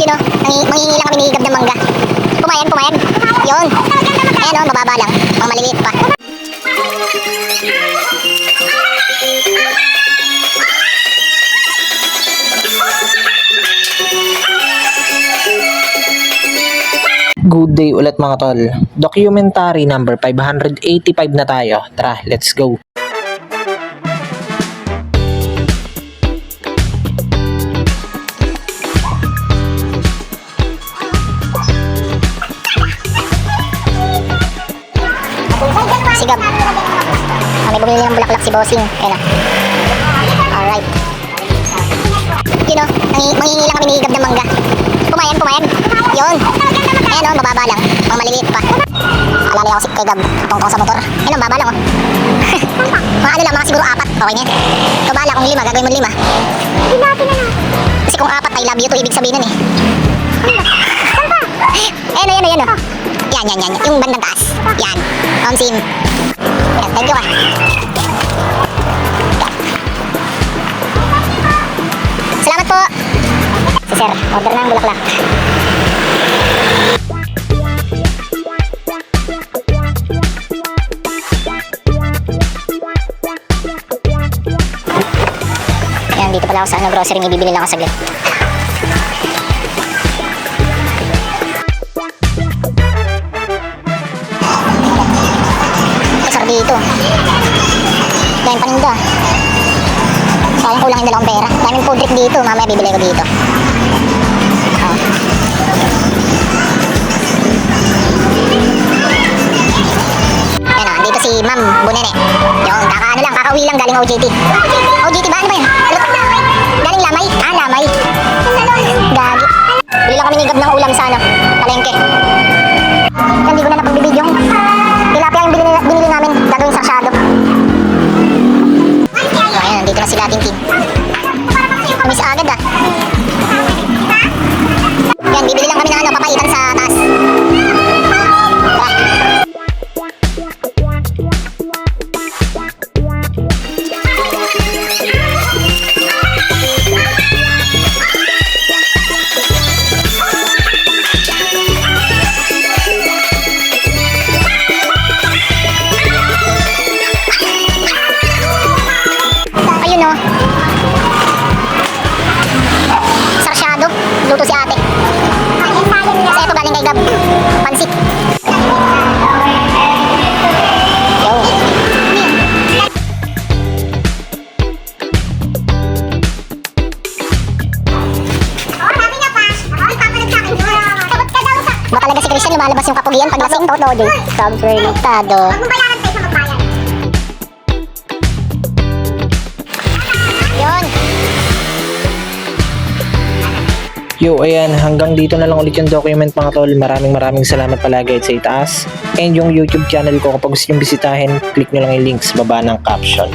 Yun o, mangingi lang kami ni Gab ng mangga. Pumayag, pumayag. Yun. Ayan o, mababa lang. Mga maliliit pa. Good day ulit mga tol. Documentary number 585 na tayo. Tara, let's go. Si Gab. May bumili ng bulaklak si Bossing. Ayan o. Alright. Yun o, mangingi lang kami ni Gab ng mangga. Pumayag, pumayag. Yun. Ayan o, mababa lang. Mga maliliit pa. Alala ako si kay Gab. Tungtong sa motor. Ayan o, mababa lang o. Mga ano lang, mga siguro 4. Okay na yan. Ikaw bahala kung 5, gagawin mo 5. Kasi kung 4, I love you to ibig sabihin nun eh. Ayan o, ayan o, ayan o. Yan. Yung bandang taas. Yan. On sim. Yan, thank you ah. Salamat po. Si sir, order na ang bulaklak. Yan, dito pala ako sa grocery. May bibili lang ako saglit. Dito. Dahil paninda. Sayang kulang yung dalawang pera. Daming food trip dito. Mamaya bibili ko dito. Oh. Yan o. Dito si Ma'am Bunene. Yung kakaano lang. Kakauwi lang galing OJT. OJT ba? Ano ba yun? Galing Lamay? Ah, Lamay. Gagi. Bili lang kami ni Gab ng ulam sa ano. Palengke. Hindi ko na napagbibidyo. Tilapia yung binili namin. Gagawin sarsyado. Ayan, nandito na sila Tintin. Umis agad ah. Yan, bibili lang kami ng ano, papaitan sa taas. Sarsyado, luto si ate. Kasi ito galing kay Gab. Pansit. Yo. Ba talaga si Christian lumalabas yung kapugian pag lasing? Todo, Jay. Todo. Yun. Yo, ayan, hanggang dito na lang ulit yung document mga tol. Maraming salamat palagi at sa itaas. And yung YouTube channel ko, kapag gusto nyo bisitahin, click nyo lang yung links baba ng caption.